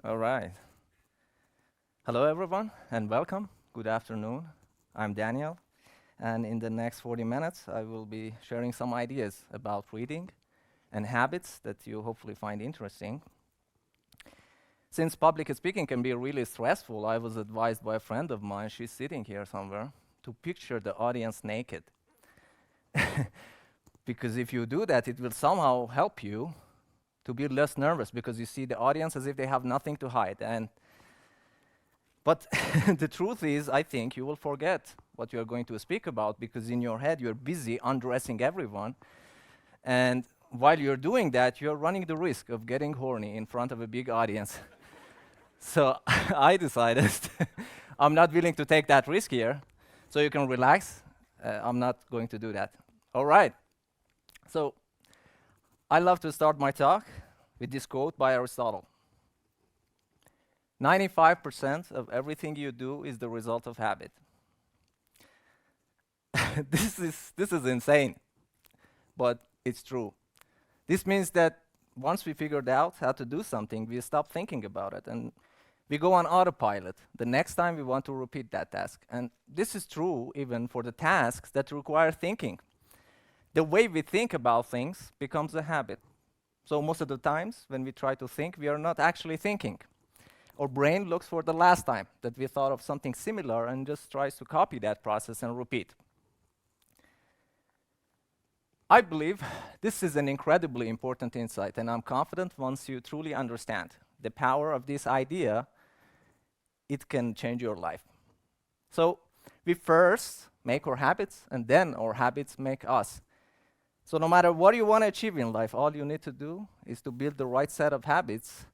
All right. Hello, everyone, and welcome. Good afternoon. I'm Daniel, and in the next 40 minutes, I will be sharing some ideas about reading and habits that you hopefully find interesting. Since public speaking can be really stressful, I was advised by a friend of mine, she's sitting here somewhere, to picture the audience naked. Because if you do that, it will somehow help you to be less nervous because you see the audience as if they have nothing to hide. But the truth is, I think you will forget what you're going to speak about because in your head you're busy undressing everyone. And while you're doing that, you're running the risk of getting horny in front of a big audience. So I decided I'm not willing to take that risk here. So you can relax. I'm not going to do that. All right. So I love to start my talk with this quote by Aristotle. 95% of everything you do is the result of habit. This is insane, but it's true. This means that once we figured out how to do something, we stop thinking about it and we go on autopilot the next time we want to repeat that task. And this is true even for the tasks that require thinking. The way we think about things becomes a habit. So most of the times when we try to think, we are not actually thinking. Our brain looks for the last time that we thought of something similar and just tries to copy that process and repeat. I believe this is an incredibly important insight, and I'm confident once you truly understand the power of this idea, it can change your life. So we first make our habits, and then our habits make us. So no matter what you want to achieve in life, all you need to do is to build the right set of habits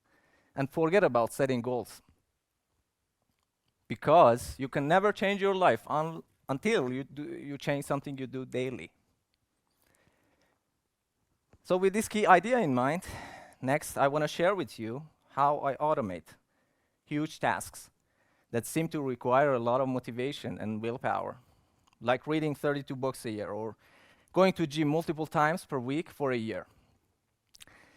and forget about setting goals. Because you can never change your life until you change something you do daily. So with this key idea in mind, next I want to share with you how I automate huge tasks that seem to require a lot of motivation and willpower, like reading 32 books a year or going to gym multiple times per week for a year.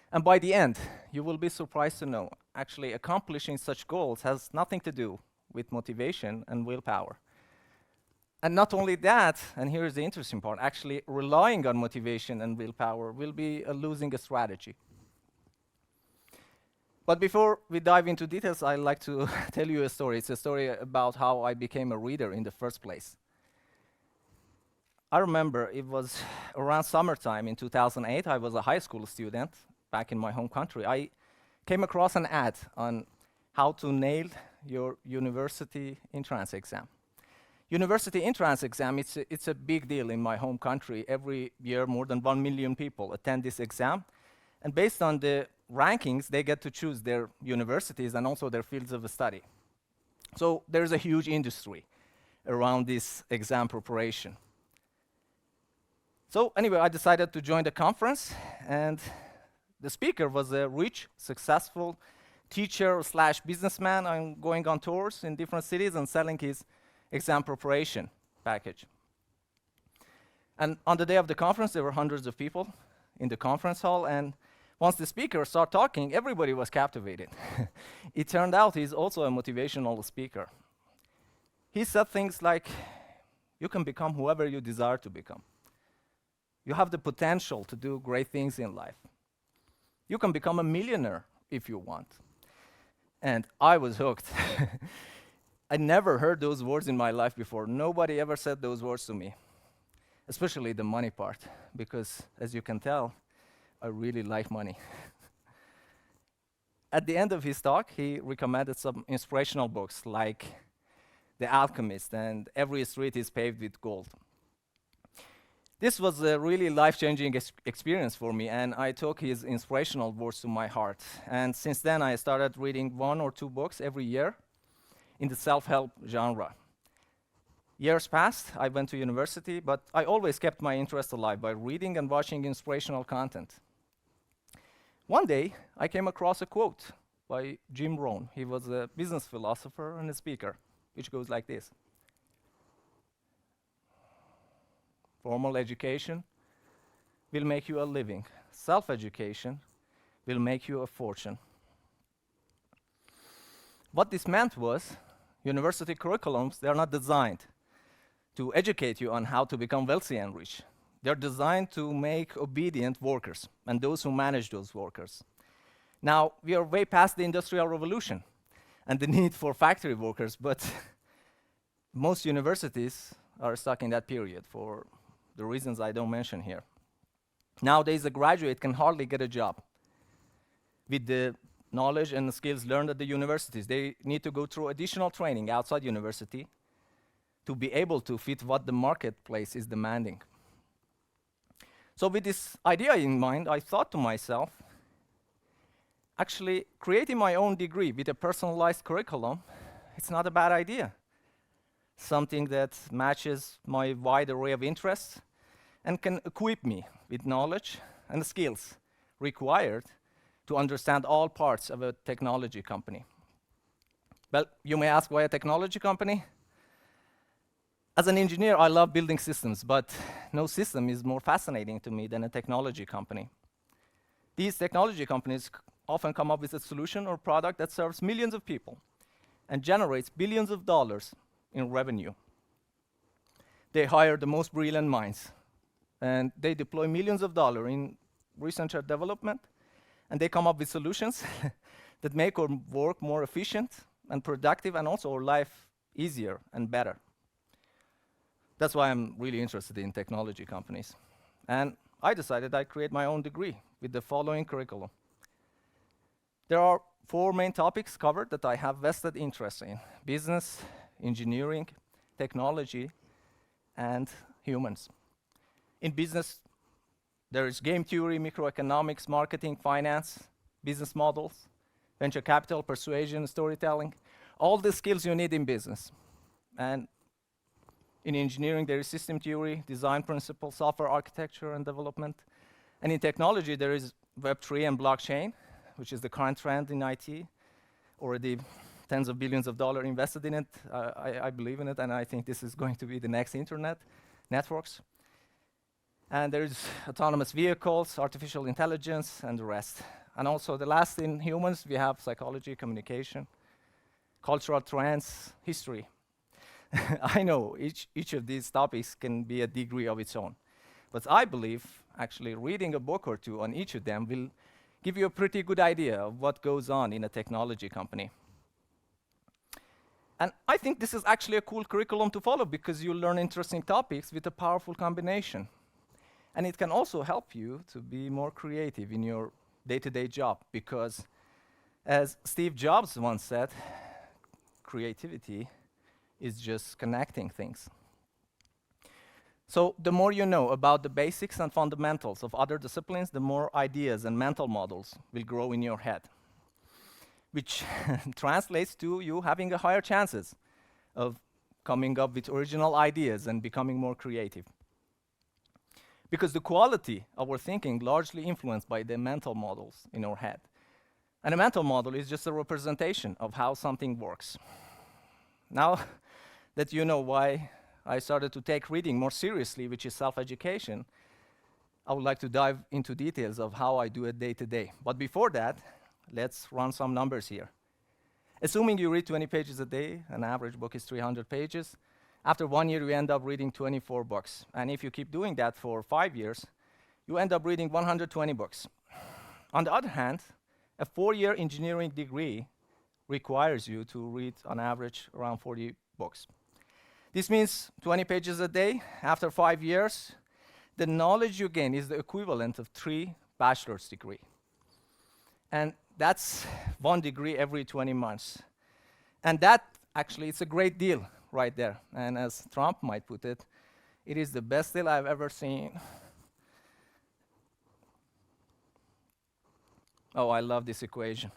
And by the end, you will be surprised to know, actually accomplishing such goals has nothing to do with motivation and willpower. And not only that, and here's the interesting part, actually relying on motivation and willpower will be losing a strategy. But before we dive into details, I'd like to tell you a story. It's a story about how I became a reader in the first place. I remember it was around summertime in 2008. I was a high school student back in my home country. I came across an ad on how to nail your university entrance exam. University entrance exam, it's a big deal in my home country. Every year, more than 1 million people attend this exam. And based on the rankings, they get to choose their universities and also their fields of study. So there's a huge industry around this exam preparation. So anyway, I decided to join the conference, and the speaker was a rich, successful teacher slash businessman going on tours in different cities and selling his exam preparation package. And on the day of the conference, there were hundreds of people in the conference hall, and once the speaker started talking, everybody was captivated. It turned out he's also a motivational speaker. He said things like, you can become whoever you desire to become. You have the potential to do great things in life. You can become a millionaire if you want. And I was hooked. I never heard those words in my life before. Nobody ever said those words to me, especially the money part, because as you can tell, I really like money. At the end of his talk, he recommended some inspirational books like The Alchemist and Every Street is Paved with Gold. This was a really life-changing experience for me, and I took his inspirational words to my heart. And since then, I started reading 1 or 2 books every year in the self-help genre. Years passed, I went to university, but I always kept my interest alive by reading and watching inspirational content. One day, I came across a quote by Jim Rohn. He was a business philosopher and a speaker, which goes like this. Formal education will make you a living. Self-education will make you a fortune. What this meant was university curriculums, they're not designed to educate you on how to become wealthy and rich. They're designed to make obedient workers and those who manage those workers. Now, we are way past the Industrial Revolution and the need for factory workers, but most universities are stuck in that period for the reasons I don't mention here. Nowadays, a graduate can hardly get a job with the knowledge and the skills learned at the universities. They need to go through additional training outside university to be able to fit what the marketplace is demanding. So with this idea in mind, I thought to myself, actually, creating my own degree with a personalized curriculum, it's not a bad idea. Something that matches my wide array of interests and can equip me with knowledge and skills required to understand all parts of a technology company. Well, you may ask, why a technology company? As an engineer, I love building systems, but no system is more fascinating to me than a technology company. These technology companies often come up with a solution or product that serves millions of people and generates billions of dollars in revenue. They hire the most brilliant minds, and they deploy millions of dollars in research and development, and they come up with solutions that make our work more efficient and productive, and also our life easier and better. That's why I'm really interested in technology companies. And I decided I'd create my own degree with the following curriculum. There are 4 main topics covered that I have vested interest in: business, engineering, technology, and humans. In business, there is game theory, microeconomics, marketing, finance, business models, venture capital, persuasion, storytelling, all the skills you need in business. And in engineering, there is system theory, design principles, software architecture and development. And in technology, there is Web3 and blockchain, which is the current trend in IT. Already tens of billions of dollars invested in it. I believe in it, and I think this is going to be the next internet networks. And there is autonomous vehicles, artificial intelligence, and the rest. And also the last in humans, we have psychology, communication, cultural trends, history. I know each of these topics can be a degree of its own. But I believe actually reading a book or two on each of them will give you a pretty good idea of what goes on in a technology company. And I think this is actually a cool curriculum to follow because you learn interesting topics with a powerful combination. And it can also help you to be more creative in your day-to-day job because, as Steve Jobs once said, creativity is just connecting things. So the more you know about the basics and fundamentals of other disciplines, the more ideas and mental models will grow in your head, which translates to you having a higher chances of coming up with original ideas and becoming more creative. Because the quality of our thinking largely influenced by the mental models in our head. And a mental model is just a representation of how something works. Now that you know why I started to take reading more seriously, which is self-education, I would like to dive into details of how I do it day to day. But before that, let's run some numbers here. Assuming you read 20 pages a day, an average book is 300 pages, after 1 year you end up reading 24 books. And if you keep doing that for 5 years, you end up reading 120 books. On the other hand, a 4-year engineering degree requires you to read on average around 40 books. This means 20 pages a day. After 5 years, the knowledge you gain is the equivalent of 3 bachelor's degrees. And that's 1 degree every 20 months. And that actually, it's a great deal right there. And as Trump might put it, it is the best deal I've ever seen. Oh, I love this equation.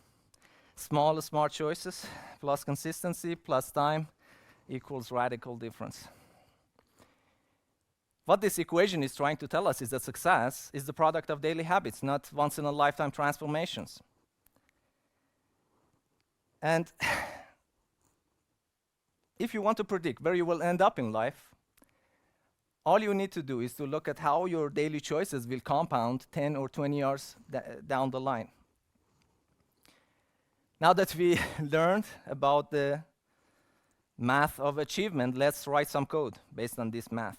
Small, smart choices plus consistency plus time equals radical difference. What this equation is trying to tell us is that success is the product of daily habits, not once-in-a-lifetime transformations. And if you want to predict where you will end up in life, all you need to do is to look at how your daily choices will compound 10 or 20 years down the line. Now that we learned about the math of achievement, let's write some code based on this math.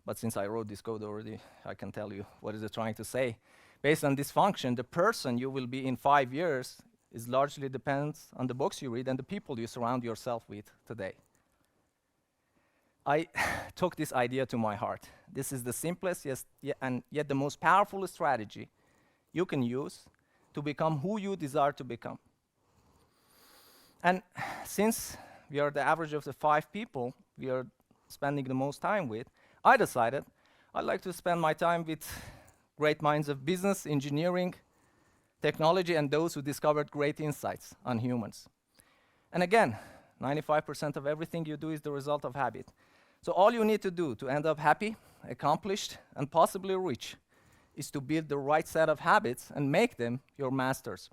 But since I wrote this code already, I can tell you what is it trying to say. Based on this function, the person you will be in 5 years is largely depends on the books you read and the people you surround yourself with today. I took this idea to my heart. This is the simplest and yet the most powerful strategy you can use to become who you desire to become. And since we are the average of the 5 people we are spending the most time with, I decided I'd like to spend my time with great minds of business, engineering, technology, and those who discovered great insights on humans. And again, 95% of everything you do is the result of habit. So all you need to do to end up happy, accomplished, and possibly rich is to build the right set of habits and make them your masters.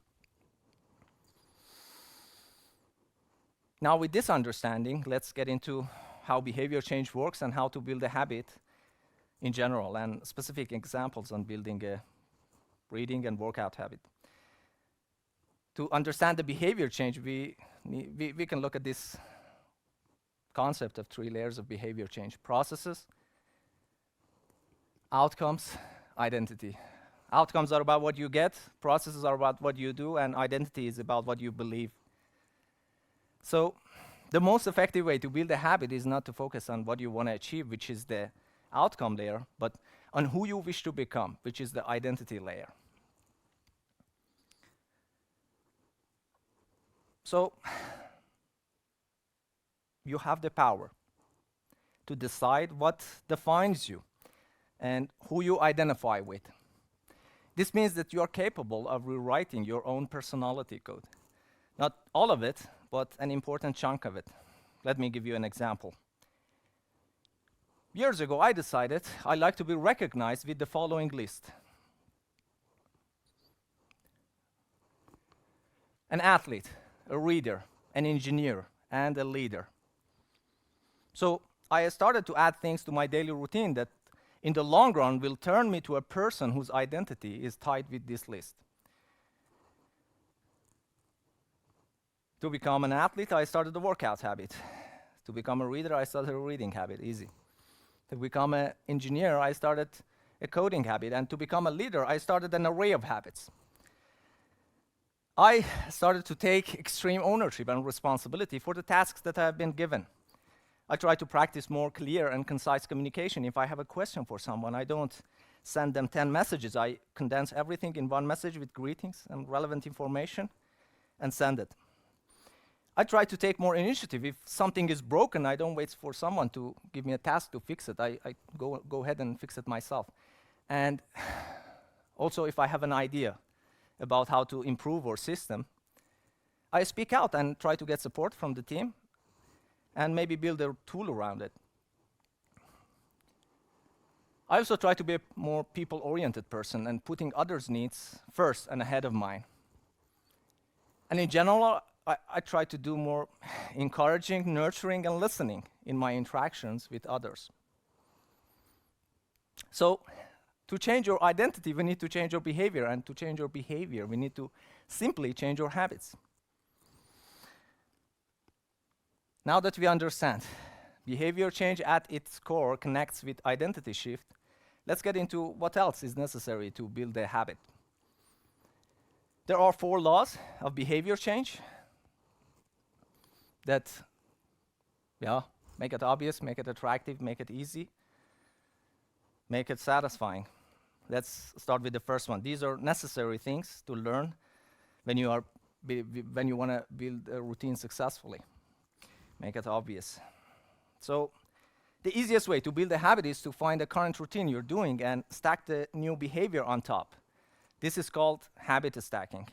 Now with this understanding, let's get into how behavior change works and how to build a habit in general, and specific examples on building a reading and workout habit. To understand the behavior change, we can look at this concept of 3 layers of behavior change: processes, outcomes, identity. Outcomes are about what you get, processes are about what you do, and identity is about what you believe. So the most effective way to build a habit is not to focus on what you want to achieve, which is the outcome layer, but on who you wish to become, which is the identity layer. So you have the power to decide what defines you and who you identify with. This means that you are capable of rewriting your own personality code. Not all of it, but an important chunk of it. Let me give you an example. Years ago, I decided I like to be recognized with the following list: an athlete, a reader, an engineer, and a leader. So I started to add things to my daily routine that in the long run will turn me to a person whose identity is tied with this list. To become an athlete, I started a workout habit. To become a reader, I started a reading habit, easy. To become an engineer, I started a coding habit. And to become a leader, I started an array of habits. I started to take extreme ownership and responsibility for the tasks that I have been given. I try to practice more clear and concise communication. If I have a question for someone, I don't send them 10 messages. I condense everything in one message with greetings and relevant information and send it. I try to take more initiative. If something is broken, I don't wait for someone to give me a task to fix it. I go ahead and fix it myself. And also, if I have an idea about how to improve our system, I speak out and try to get support from the team and maybe build a tool around it. I also try to be a more people-oriented person and putting others' needs first and ahead of mine. And in general, I try to do more encouraging, nurturing, and listening in my interactions with others. So, to change your identity, we need to change your behavior, and to change your behavior, we need to simply change your habits. Now that we understand behavior change at its core connects with identity shift, let's get into what else is necessary to build a habit. There are 4 laws of behavior change that make it obvious, make it attractive, make it easy, make it satisfying. Let's start with the first one. These are necessary things to learn when you want to build a routine successfully. Make it obvious. So the easiest way to build a habit is to find the current routine you're doing and stack the new behavior on top. This is called habit stacking.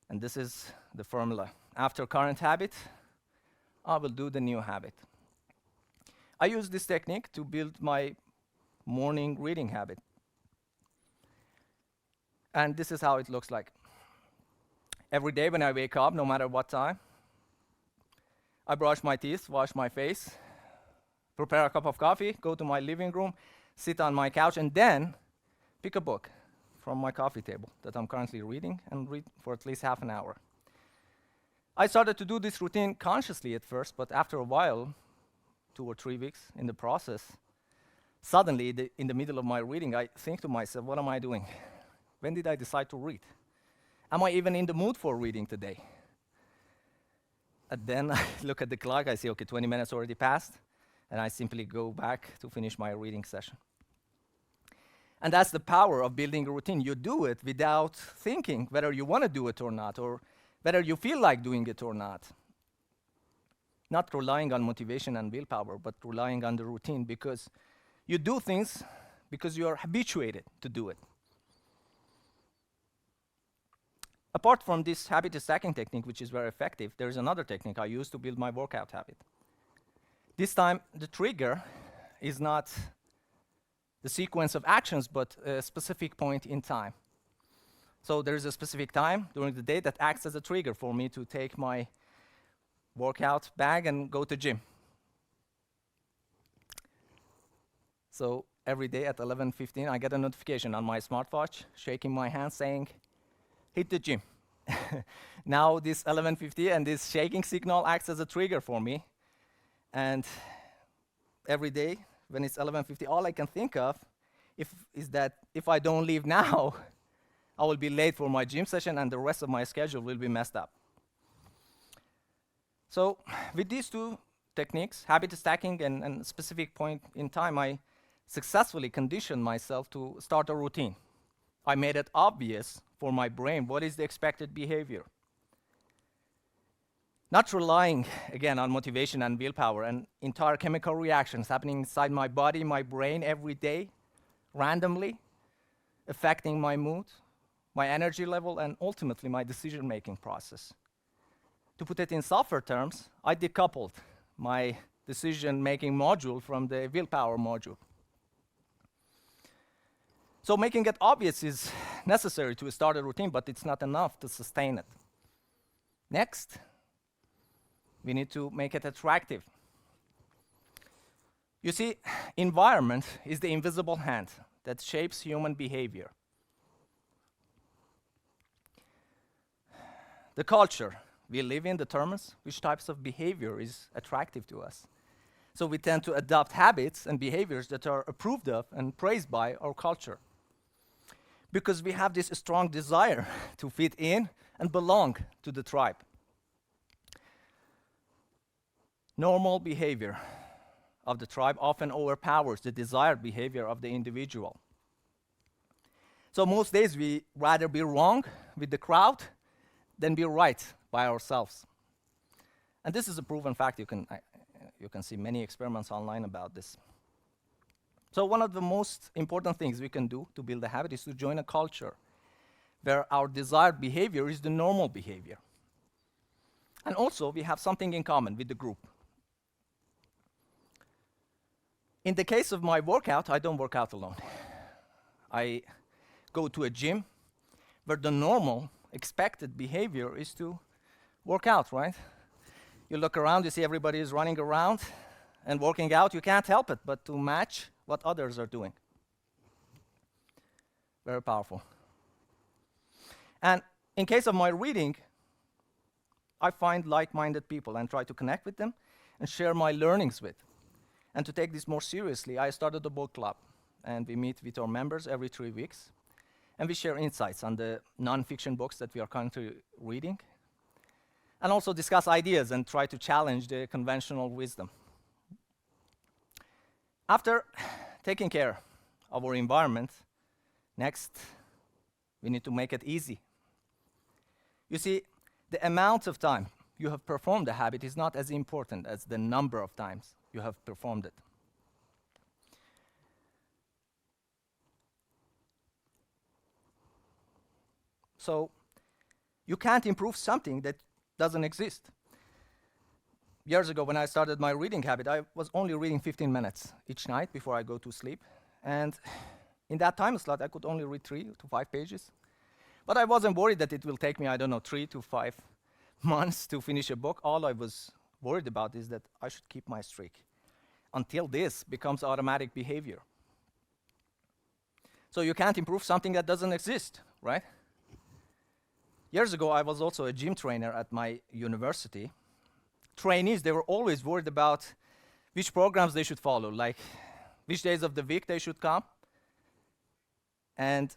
And this is the formula. After current habit, I will do the new habit. I use this technique to build my morning reading habit. And this is how it looks like. Every day when I wake up, no matter what time, I brush my teeth, wash my face, prepare a cup of coffee, go to my living room, sit on my couch, and then pick a book from my coffee table that I'm currently reading and read for at least half an hour. I started to do this routine consciously at first, but after a while, 2 or 3 weeks in the process, suddenly in the middle of my reading, I think to myself, what am I doing? When did I decide to read? Am I even in the mood for reading today? And then I look at the clock, I see, okay, 20 minutes already passed, and I simply go back to finish my reading session. And that's the power of building a routine. You do it without thinking whether you want to do it or not, or whether you feel like doing it or not. Not relying on motivation and willpower, but relying on the routine, because you do things because you are habituated to do it. Apart from this habit stacking technique, which is very effective, there is another technique I use to build my workout habit. This time, the trigger is not the sequence of actions, but a specific point in time. So there is a specific time during the day that acts as a trigger for me to take my workout bag and go to gym. So every day at 11:15, I get a notification on my smartwatch, shaking my hand saying, hit the gym. Now this 11:50 and this shaking signal acts as a trigger for me. And every day when it's 11:50, all I can think of is that if I don't leave now, I will be late for my gym session and the rest of my schedule will be messed up. So with these two techniques, habit stacking and specific point in time, I successfully conditioned myself to start a routine. I made it obvious for my brain what is the expected behavior. Not relying, again, on motivation and willpower and entire chemical reactions happening inside my body, my brain every day, randomly, affecting my mood, my energy level, and ultimately my decision-making process. To put it in software terms, I decoupled my decision-making module from the willpower module. So making it obvious is necessary to start a routine, but it's not enough to sustain it. Next, we need to make it attractive. You see, environment is the invisible hand that shapes human behavior. The culture we live in determines which types of behavior is attractive to us. So we tend to adopt habits and behaviors that are approved of and praised by our culture, because we have this strong desire to fit in and belong to the tribe. Normal behavior of the tribe often overpowers the desired behavior of the individual. So most days we rather be wrong with the crowd than be right by ourselves. And this is a proven fact. You can see many experiments online about this. So one of the most important things we can do to build a habit is to join a culture where our desired behavior is the normal behavior. And also we have something in common with the group. In the case of my workout, I don't work out alone. I go to a gym where the normal expected behavior is to work out, right? You look around, you see everybody is running around and working out. You can't help it but to match what others are doing. Very powerful. And in case of my reading, I find like-minded people and try to connect with them and share my learnings with. And to take this more seriously, I started a book club, and we meet with our members every 3 weeks, and we share insights on the non-fiction books that we are currently reading, and also discuss ideas and try to challenge the conventional wisdom. After taking care of our environment, next, we need to make it easy. You see, the amount of time you have performed a habit is not as important as the number of times you have performed it. So, you can't improve something that doesn't exist. Years ago, when I started my reading habit, I was only reading 15 minutes each night before I go to sleep. And in that time slot, I could only read 3 to 5 pages. But I wasn't worried that it will take me, 3 to 5 months to finish a book. All I was worried about is that I should keep my streak until this becomes automatic behavior. So you can't improve something that doesn't exist, right? Years ago, I was also a gym trainer at my university. Trainees, they were always worried about which programs they should follow, like which days of the week they should come, and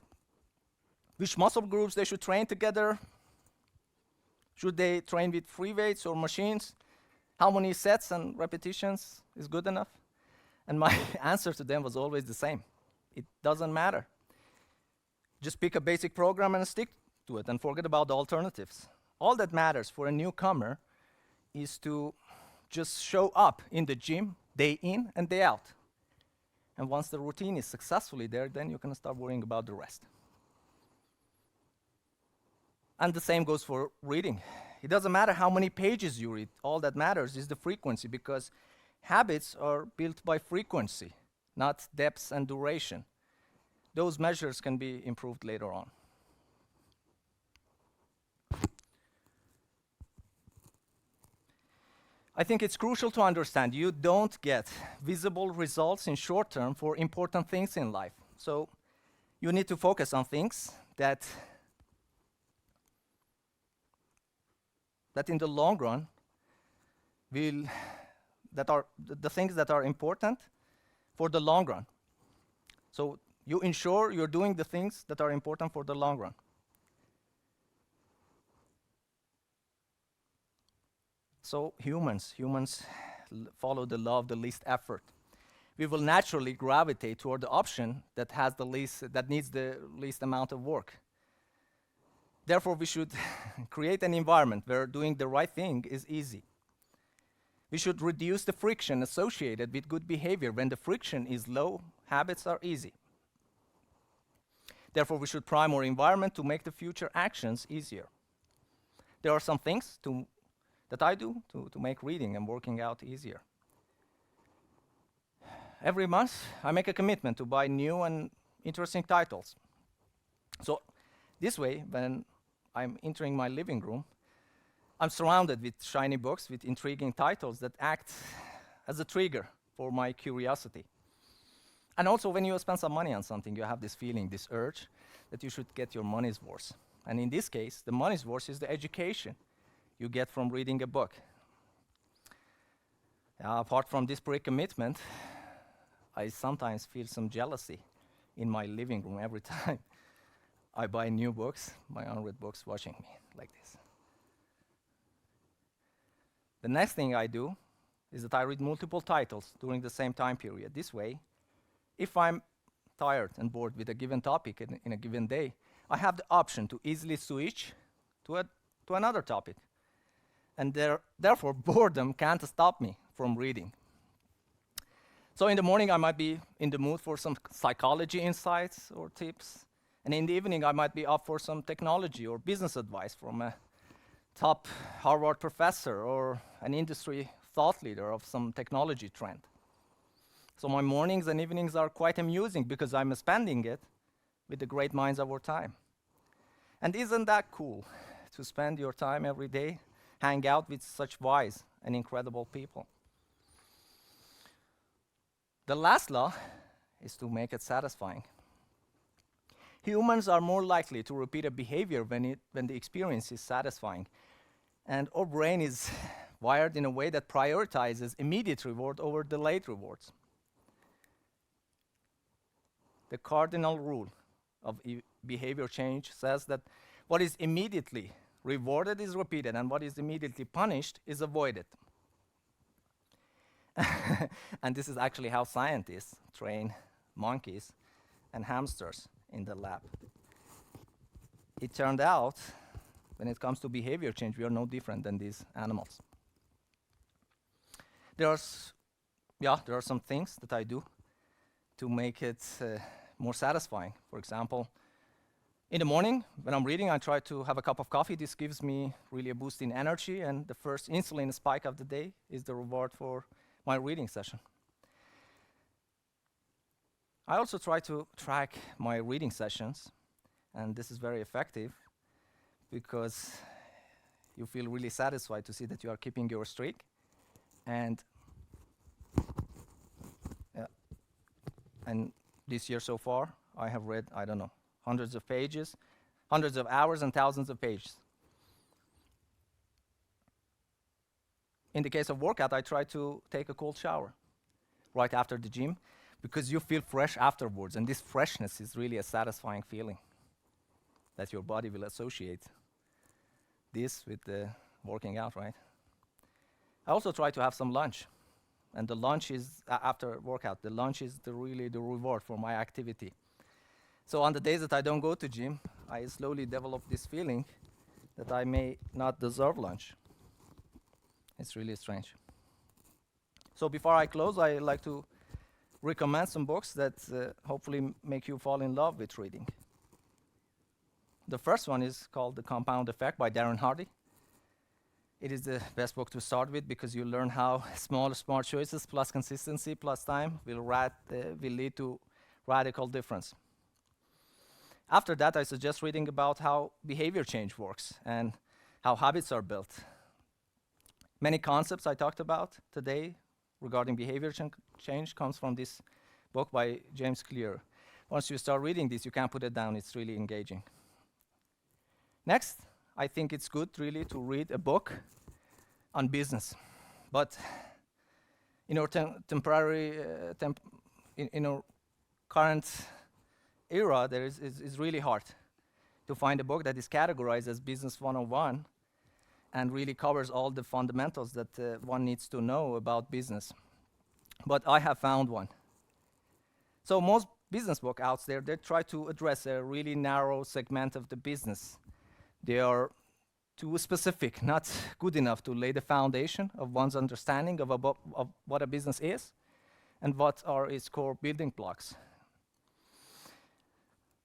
which muscle groups they should train together. Should they train with free weights or machines? How many sets and repetitions is good enough? And my answer to them was always the same. It doesn't matter. Just pick a basic program and stick to it and forget about the alternatives. All that matters for a newcomer is to just show up in the gym day in and day out. And once the routine is successfully there, then you can start worrying about the rest. And the same goes for reading. It doesn't matter how many pages you read. All that matters is the frequency, because habits are built by frequency, not depth and duration. Those measures can be improved later on. I think it's crucial to understand you don't get visible results in short term for important things in life. So you need to focus on things that in the long run are the things that are important for the long run. So you ensure you're doing the things that are important for the long run. So humans follow the law of the least effort. We will naturally gravitate toward the option that needs the least amount of work. Therefore, we should create an environment where doing the right thing is easy. We should reduce the friction associated with good behavior. When the friction is low, habits are easy. Therefore, we should prime our environment to make the future actions easier. There are some things that I do to make reading and working out easier. Every month, I make a commitment to buy new and interesting titles. So this way, when I'm entering my living room, I'm surrounded with shiny books with intriguing titles that act as a trigger for my curiosity. And also, when you spend some money on something, you have this feeling, this urge, that you should get your money's worth. And in this case, the money's worth is the education you get from reading a book. Apart from this pre-commitment, I sometimes feel some jealousy in my living room every time I buy new books, my unread books watching me like this. The next thing I do is that I read multiple titles during the same time period. This way, if I'm tired and bored with a given topic in a given day, I have the option to easily switch to another topic. And therefore, boredom can't stop me from reading. So in the morning, I might be in the mood for some psychology insights or tips. And in the evening, I might be up for some technology or business advice from a top Harvard professor or an industry thought leader of some technology trend. So my mornings and evenings are quite amusing because I'm spending it with the great minds of our time. And isn't that cool to spend your time every day, hang out with such wise and incredible people? The last law is to make it satisfying. Humans are more likely to repeat a behavior when the experience is satisfying. And our brain is wired in a way that prioritizes immediate reward over delayed rewards. The cardinal rule of behavior change says that what is immediately rewarded is repeated, and what is immediately punished is avoided. And this is actually how scientists train monkeys and hamsters in the lab. It turned out, when it comes to behavior change, we are no different than these animals. There are some things that I do to make it more satisfying. For example, in the morning, when I'm reading, I try to have a cup of coffee. This gives me really a boost in energy, and the first insulin spike of the day is the reward for my reading session. I also try to track my reading sessions, and this is very effective because you feel really satisfied to see that you are keeping your streak. And this year so far, I have read, I don't know, hundreds of pages, hundreds of hours and thousands of pages. In the case of workout, I try to take a cold shower right after the gym because you feel fresh afterwards, and this freshness is really a satisfying feeling that your body will associate this with the working out, right? I also try to have some lunch, and the lunch is after workout. The lunch is really the reward for my activity. So on the days that I don't go to gym, I slowly develop this feeling that I may not deserve lunch. It's really strange. So before I close, I like to recommend some books that hopefully make you fall in love with reading. The first one is called The Compound Effect by Darren Hardy. It is the best book to start with because you learn how small, smart choices plus consistency plus time will lead to radical difference. After that, I suggest reading about how behavior change works and how habits are built. Many concepts I talked about today regarding behavior change comes from this book by James Clear. Once you start reading this, you can't put it down. It's really engaging. Next, I think it's good really to read a book on business. But in our in our current era, it's really hard to find a book that is categorized as Business 101 and really covers all the fundamentals that one needs to know about business. But I have found one. So most business books out there, they try to address a really narrow segment of the business. They are too specific, not good enough to lay the foundation of one's understanding of what a business is and what are its core building blocks.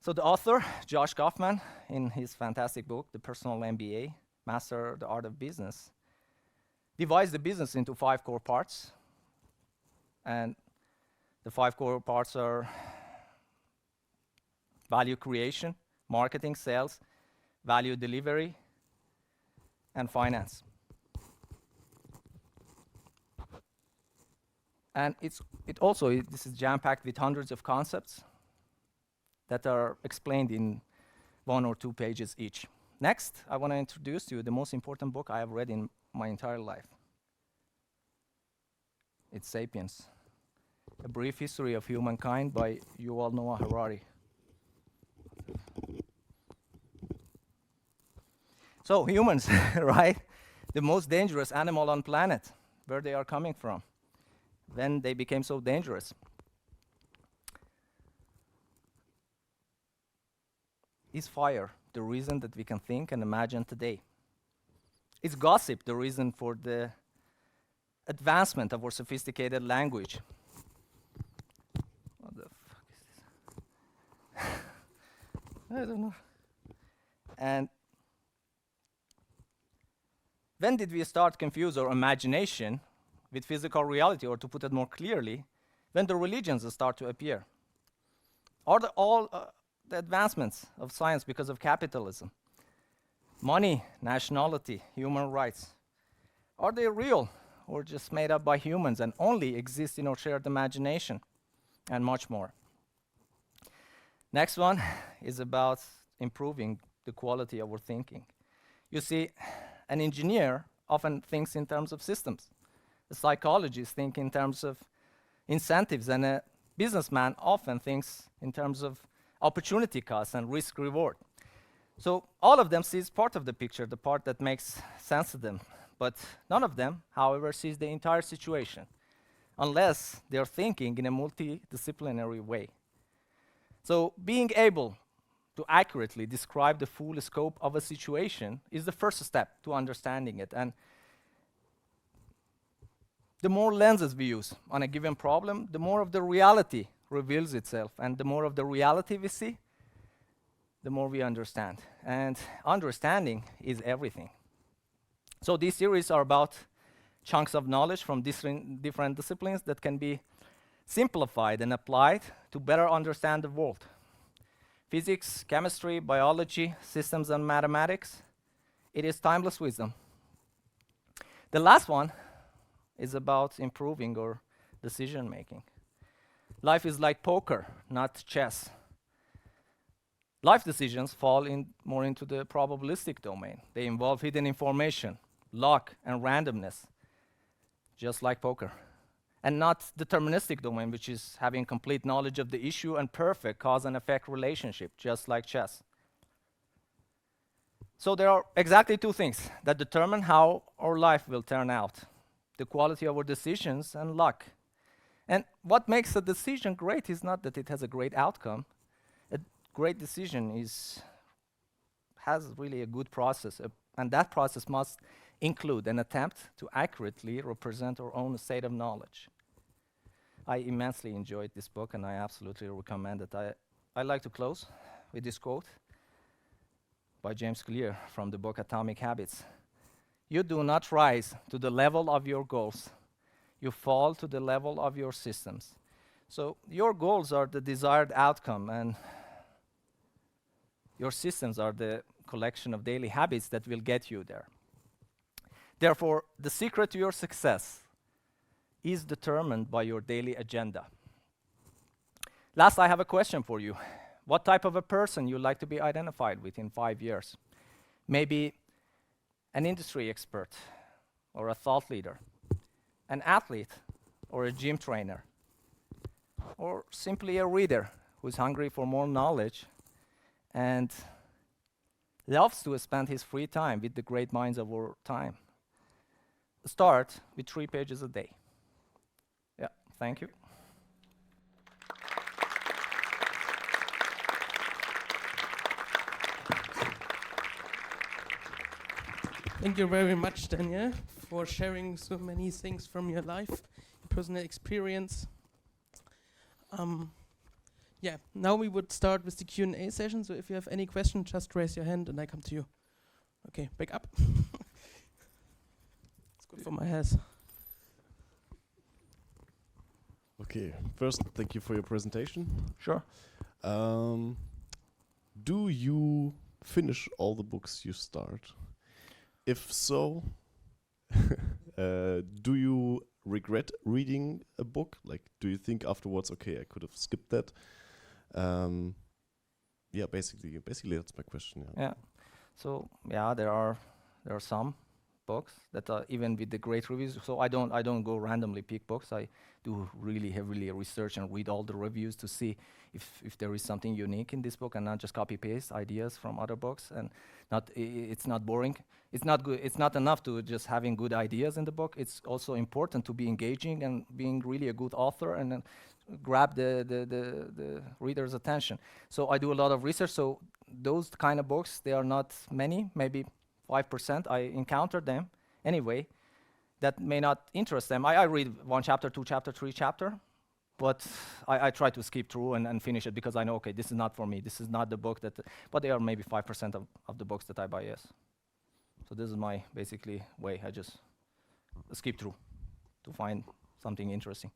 So the author, Josh Kaufman, in his fantastic book, The Personal MBA, Master the Art of Business, divides the business into 5 core parts. And the 5 core parts are value creation, marketing, sales, value delivery, and finance. And this is jam-packed with hundreds of concepts that are explained in 1 or 2 pages each. Next, I want to introduce to you the most important book I have read in my entire life. It's Sapiens, A Brief History of Humankind by Yuval Noah Harari. So humans, right? The most dangerous animal on planet, where they are coming from, when they became so dangerous. Is fire the reason that we can think and imagine today? Is gossip the reason for the advancement of our sophisticated language? What the fuck is this? I don't know. And when did we start confuse our imagination with physical reality, or to put it more clearly, when the religions start to appear? Are the advancements of science because of capitalism, money, nationality, human rights, are they real or just made up by humans and only exist in our shared imagination? And much more. Next one is about improving the quality of our thinking. You see, an engineer often thinks in terms of systems. A psychologist thinks in terms of incentives, and a businessman often thinks in terms of opportunity cost and risk reward. So all of them sees part of the picture, the part that makes sense to them, but none of them, however, sees the entire situation, unless they're thinking in a multidisciplinary way. So being able to accurately describe the full scope of a situation is the first step to understanding it. And the more lenses we use on a given problem, the more of the reality reveals itself. And the more of the reality we see, the more we understand. And understanding is everything. So these series are about chunks of knowledge from different disciplines that can be simplified and applied to better understand the world. Physics, chemistry, biology, systems, and mathematics. It is timeless wisdom. The last one is about improving our decision making. Life is like poker, not chess. Life decisions fall more into the probabilistic domain. They involve hidden information, luck, and randomness, just like poker. And not deterministic domain, which is having complete knowledge of the issue and perfect cause and effect relationship, just like chess. So there are exactly two things that determine how our life will turn out: the quality of our decisions and luck. And what makes a decision great is not that it has a great outcome. A great decision has really a good process, and that process must include an attempt to accurately represent our own state of knowledge. I immensely enjoyed this book, and I absolutely recommend it. I like to close with this quote by James Clear from the book Atomic Habits. You do not rise to the level of your goals. You fall to the level of your systems. So your goals are the desired outcome, and your systems are the collection of daily habits that will get you there. Therefore, the secret to your success is determined by your daily agenda. Last, I have a question for you. What type of a person you like to be identified with in 5 years? Maybe an industry expert or a thought leader, an athlete or a gym trainer, or simply a reader who's hungry for more knowledge and loves to spend his free time with the great minds of our time. Start with 3 pages a day. Yeah, thank you. Thank you very much, Daniel, for sharing so many things from your life, personal experience. Yeah, now we would start with the Q&A session, so if you have any questions, just raise your hand and I come to you. Okay, back up. It's good for my hands. Okay, first, thank you for your presentation. Sure. Do you finish all the books you start? If so, do you regret reading a book? Like, do you think afterwards, okay, I could have skipped that? Yeah, basically that's my question. Yeah. So yeah, there are some books that are even with the great reviews. So I don't go randomly pick books. I do really heavily research and read all the reviews to see if there is something unique in this book, and not just copy paste ideas from other books. And it's not boring. It's not good. It's not enough to just having good ideas in the book. It's also important to be engaging and being really a good author, and then grab the reader's attention. So I do a lot of research. So those kind of books, they are not many, maybe 5%. I encounter them anyway. That may not interest them. I read 1 chapter, 2 chapter, 3 chapter, but I try to skip through and finish it because I know, okay, this is not for me. This is not the book that, but they are maybe 5% of the books that I buy, yes. So this is my basically way. I just skip through to find something interesting.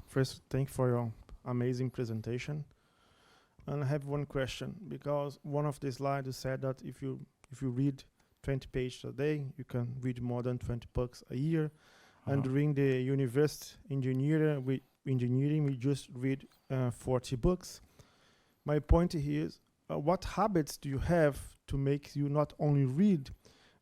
First, thank you for your amazing presentation. And I have one question, because one of the slides said that if you read 20 pages a day, you can read more than 20 books a year. And during the university engineering, we just read 40 books. My point here is, what habits do you have to make you not only read,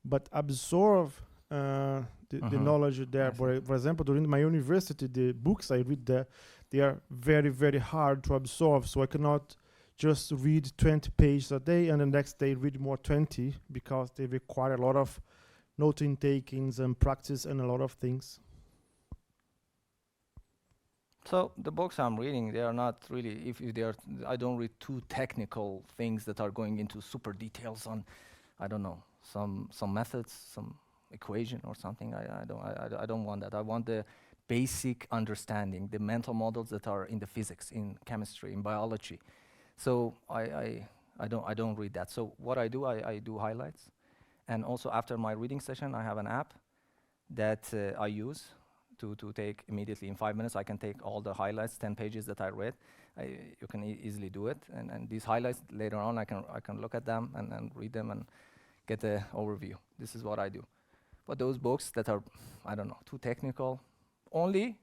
but absorb the knowledge there? For example, during my university, the books I read there, they are very, very hard to absorb. So I cannot just read 20 pages a day and the next day read more 20, because they require a lot of note takings and practice and a lot of things. So the books I'm reading, they are not really, if they are, I don't read too technical things that are going into super details on, I don't know, some methods, some equation or something. I don't want that. I want the basic understanding, the mental models that are in the physics, in chemistry, in biology. So I don't read that. So what I do highlights, and also after my reading session, I have an app that I use to take immediately in 5 minutes. I can take all the highlights, 10 pages that I read. You can easily do it, and these highlights later on I can look at them and read them and get the overview. This is what I do. But those books that are, I don't know, too technical, only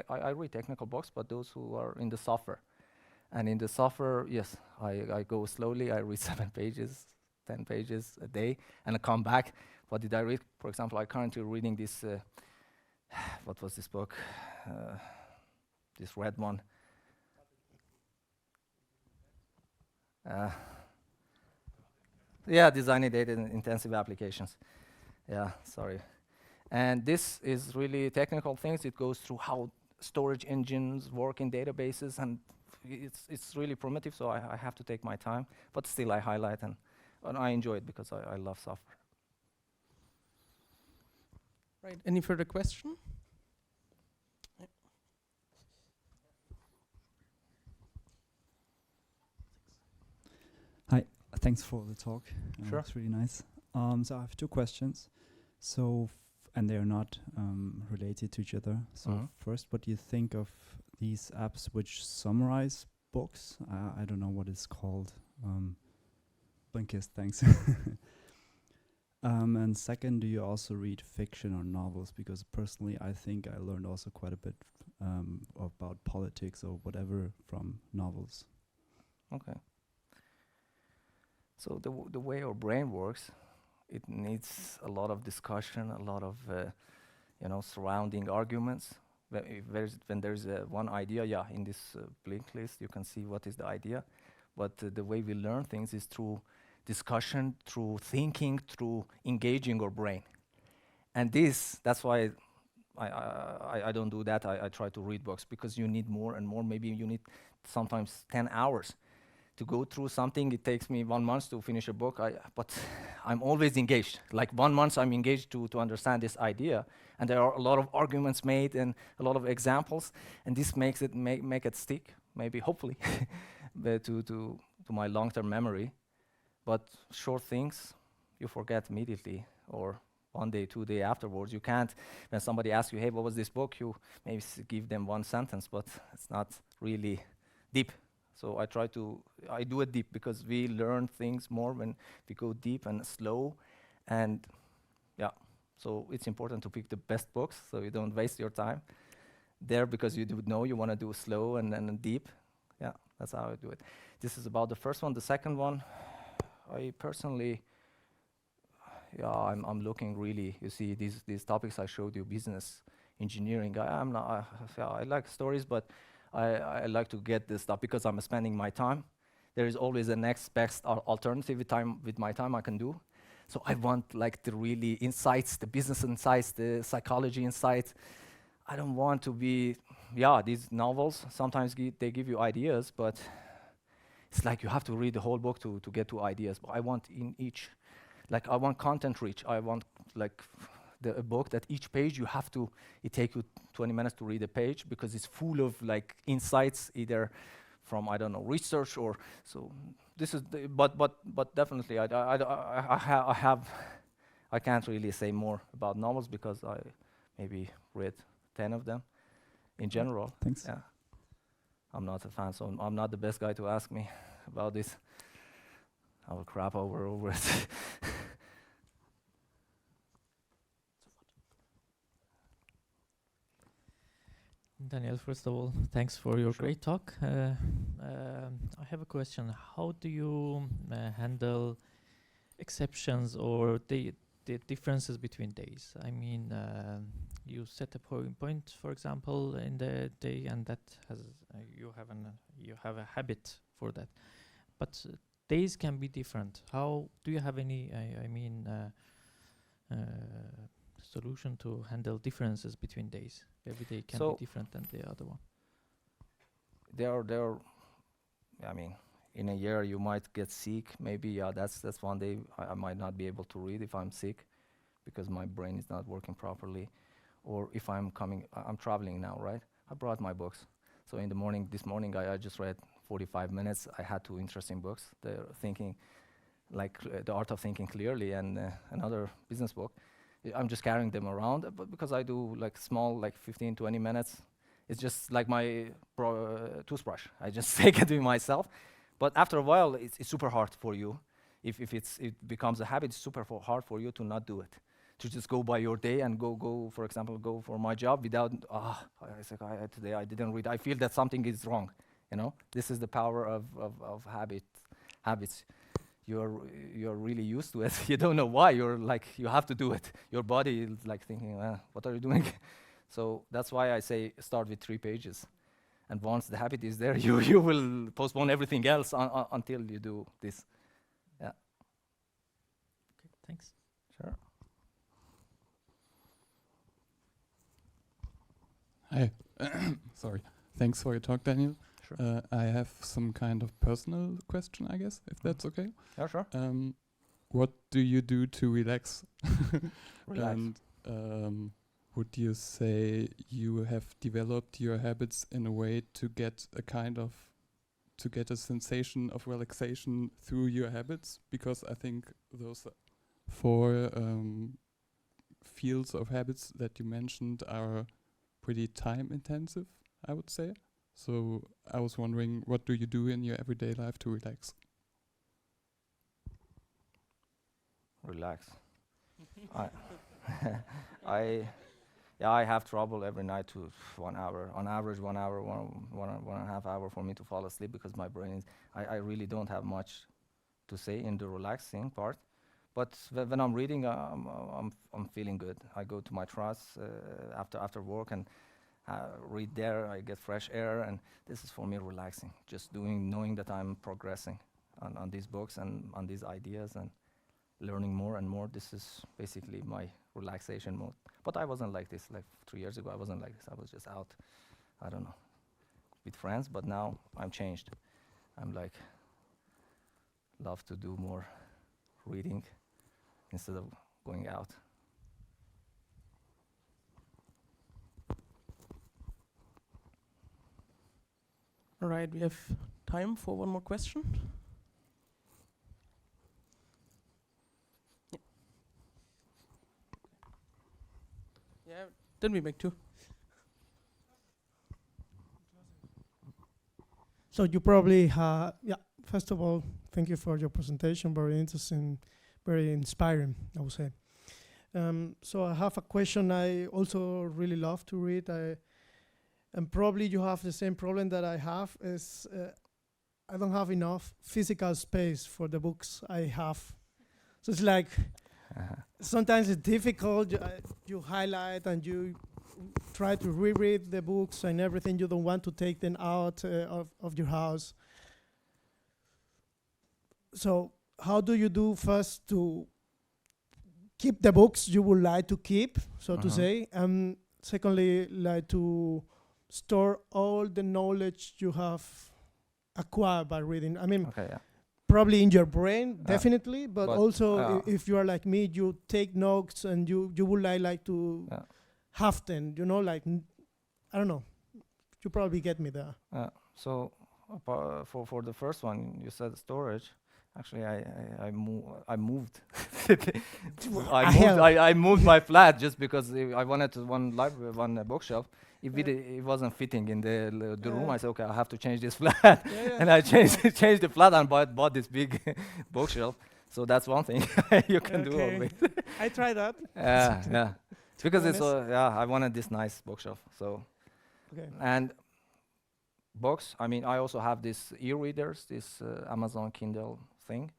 I read technical books, but those who are in the software. And in the software, yes, I go slowly. I read 7 pages, 10 pages a day, and I come back. What did I read? For example, I'm currently reading this, what was this book? This red one. Yeah, designing data in intensive applications. Yeah, sorry. And this is really technical things. It goes through how storage engines work in databases, and it's really primitive, so I have to take my time. But still, I highlight, and I enjoy it because I love software. Right. Any further question? Hi, thanks for the talk. Sure. It's really nice. So I have 2 questions. And they are not related to each other. So first, what do you think of these apps which summarize books? I don't know what it's called. Blinkist, thanks. And second, do you also read fiction or novels? Because personally, I think I learned also quite a bit about politics or whatever from novels. Okay. So the way our brain works, it needs a lot of discussion, a lot of surrounding arguments. When there's one idea, yeah, in this blink list, you can see what is the idea. But the way we learn things is through discussion, through thinking, through engaging our brain. And that's why I don't do that. I try to read books, because you need more and more. Maybe you need sometimes 10 hours to go through something. It takes me 1 month to finish a book, but I'm always engaged. Like 1 month I'm engaged to understand this idea, and there are a lot of arguments made and a lot of examples, and this makes it make it stick, maybe, hopefully, to my long-term memory. But short things, you forget immediately, or 1 day, 2 days afterwards. You can't, when somebody asks you, hey, what was this book? You maybe give them 1 sentence, but it's not really deep. So I do it deep, because we learn things more when we go deep and slow. And yeah, so it's important to pick the best books, so you don't waste your time there, because you do know you want to do slow and deep. Yeah, that's how I do it. This is about the first one. The second one, I personally, I'm looking really, you see these topics I showed you, business, engineering. I like stories, but I like to get this stuff because I'm spending my time. There is always a next best alternative with my time I can do. So I want like the really insights, the business insights, the psychology insights. I don't want to be, these novels, sometimes they give you ideas, but it's like you have to read the whole book to get to ideas. But I want in each, like I want content rich. I want like a book that each page it take you 20 minutes to read a page, because it's full of like insights, either from, I don't know, research or so. This is, but definitely I can't really say more about novels, because I maybe read 10 of them in general. Thanks. Yeah, I'm not a fan, so I'm not the best guy to ask me about this. I will crap over it. Daniel, first of all, thanks for your Sure. great talk. I have a question. How do you handle exceptions or the differences between days? I mean, you set a point, for example, in the day, and that has you have a habit for that. But days can be different. How do you have any? Solution to handle differences between days? Every day can So be different than the other one. There are, I mean, in a year you might get sick. Maybe that's 1 day I might not be able to read if I'm sick, because my brain is not working properly. Or if I'm traveling now, right? I brought my books. So in the morning, this morning I just read 45 minutes. I had 2 interesting books. They're thinking, like The Art of Thinking Clearly, and another business book. I'm just carrying them around, but because I do like small, like 15, 20 minutes, it's just like my toothbrush. I just take it with myself. But after a while, it's super hard for you. If it becomes a habit, it's super hard for you to not do it. to just go by your day and go for example, go for my job without, I said, today I didn't read. I feel that something is wrong, you know? This is the power of habits. You're really used to it. You don't know why. You're like, you have to do it. Your body is like thinking, what are you doing? So that's why I say start with 3 pages. And once the habit is there, you will postpone everything else until you do this. Yeah. Okay, thanks. Sure. Hi. Sorry. Thanks for your talk, Daniel. Sure. I have some kind of personal question, I guess, if that's okay. Yeah, sure. What do you do to relax? Relax. And would you say you have developed your habits in a way to get a sensation of relaxation through your habits? Because I think those 4 fields of habits that you mentioned are pretty time intensive, I would say. So I was wondering, what do you do in your everyday life to relax? Relax. I have trouble every night to 1 hour. On average, 1 hour, one and a half hour for me to fall asleep because my brain is. I really don't have much to say in the relaxing part. But when I'm reading, I'm feeling good. I go to my terrace after work and read there. I get fresh air, and this is for me relaxing. Just knowing that I'm progressing on these books and on these ideas and learning more and more. This is basically my relaxation mode. But I wasn't like this. Like 3 years ago, I wasn't like this. I was just out, I don't know, with friends. But now I'm changed. I'm like, love to do more reading instead of going out. All right, we have time for one more question. Yeah, then we make 2. So you probably have, first of all, thank you for your presentation. Very interesting, very inspiring, I would say. So I have a question. I also really love to read. And probably you have the same problem that I have, is I don't have enough physical space for the books I have. So it's like, sometimes it's difficult. You highlight and you try to reread the books and everything. You don't want to take them out of your house. So how do you do first to keep the books you would like to keep, so to say, and secondly, like to store all the knowledge you have acquired by reading? I mean, probably in your brain, definitely, but also if you are like me, you take notes and you would like to have them, you know, like, I don't know. You probably get me there. So for the first one, you said storage. Actually, I moved. I moved my flat just because I wanted one bookshelf. If it wasn't fitting in the room, I said, okay, I have to change this flat. And I changed the flat and bought this big bookshelf. So that's one thing you can do always. I tried that. Yeah. It's because I wanted this nice bookshelf. So, and books. I mean, I also have this e-readers, this Amazon Kindle thing.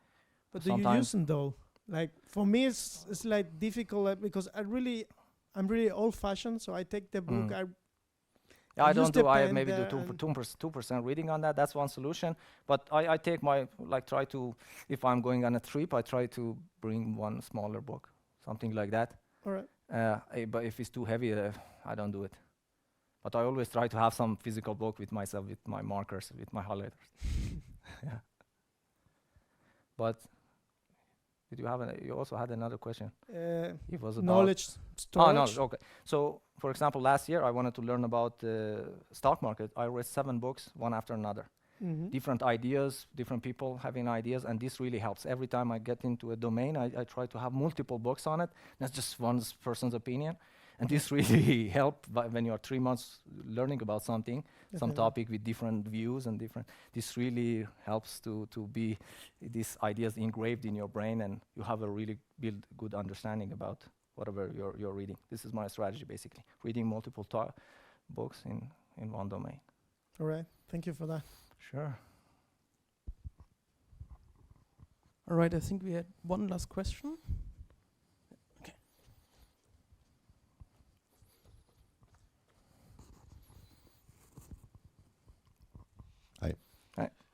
But do you use them though? Like for me, it's like difficult because I'm really old-fashioned. So I take the book. I don't do. I maybe do 2% reading on that. That's one solution. But I take try to, if I'm going on a trip, I try to bring one smaller book, something like that. All right. But if it's too heavy, I don't do it. But I always try to have some physical book with myself, with my markers, with my highlighters. Yeah. But did you have? You also had another question. It was about knowledge storage. Knowledge. Okay. So, for example, last year I wanted to learn about the stock market. I read 7 books, one after another. Different ideas, different people having ideas, and this really helps. Every time I get into a domain, I try to have multiple books on it. That's just one person's opinion. And this really helps when you are 3 months learning about something, some topic with different views and this really helps to be these ideas engraved in your brain, and you have a really good understanding about whatever you're reading. This is my strategy, basically. Reading multiple books in one domain. All right. Thank you for that. Sure. All right, I think we had one last question. Okay.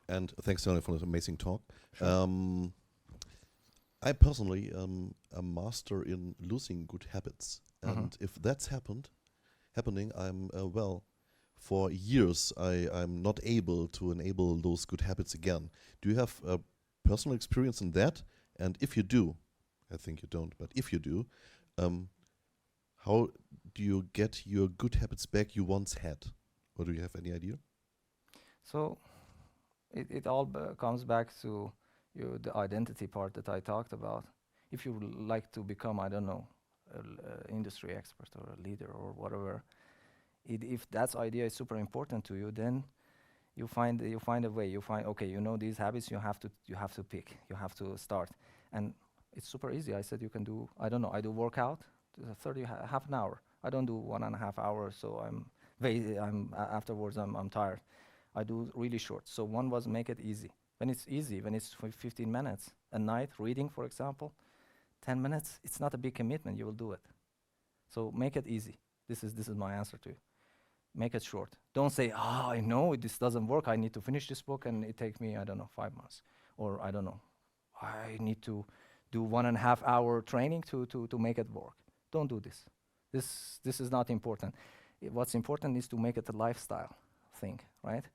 And thanks, Tony, for this amazing talk. Sure. I personally am a master in losing good habits, and if that's happening, I'm for years I'm not able to enable those good habits again. Do you have a personal experience in that? And if you do, I think you don't, but if you do, how do you get your good habits back you once had? Or do you have any idea? So it all comes back to the identity part that I talked about. If you like to become, I don't know, an industry expert or a leader or whatever, if that idea is super important to you, then you find a way. You find, okay, you know these habits. You have to pick. You have to start, and it's super easy. I said you can do. I don't know. I do workout, half an hour. I don't do 1.5 hours, so afterwards I'm tired. I do really short. So one was make it easy. When it's easy, when it's for 15 minutes a night, reading, for example, 10 minutes, it's not a big commitment. You will do it. So make it easy. This is my answer to you. Make it short. Don't say, I know this doesn't work. I need to finish this book and it takes me, I don't know, 5 months. Or I don't know, I need to do 1.5 hour training to make it work. Don't do this. This is not important. What's important is to make it a lifestyle thing, right?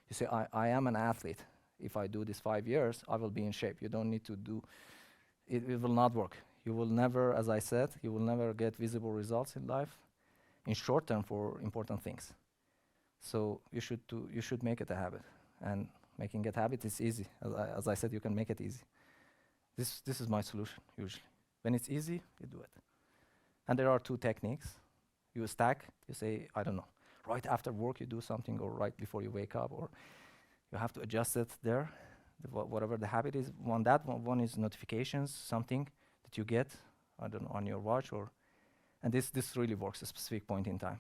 You say, I am an athlete. If I do this 5 years, I will be in shape. You don't need to do, it will not work. You will never, as I said, you will never get visible results in life in short term for important things. So you should make it a habit. And making it a habit is easy. As I said, you can make it easy. This is my solution, usually. When it's easy, you do it. And there are 2 techniques. You stack, you say, I don't know, right after work you do something, or right before you wake up, or you have to adjust it there, whatever the habit is. One is notifications, something that you get, I don't know, on your watch, and this really works at a specific point in time.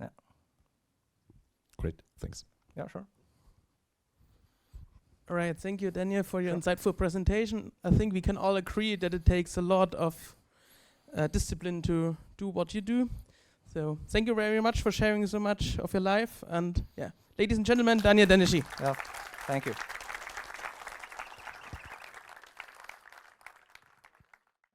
Yeah. Great, thanks. Yeah, sure. All right, thank you, Daniel, for your insightful presentation. I think we can all agree that it takes a lot of discipline to do what you do. So thank you very much for sharing so much of your life. And yeah, ladies and gentlemen, Daniel Daneshi. Yeah, thank you.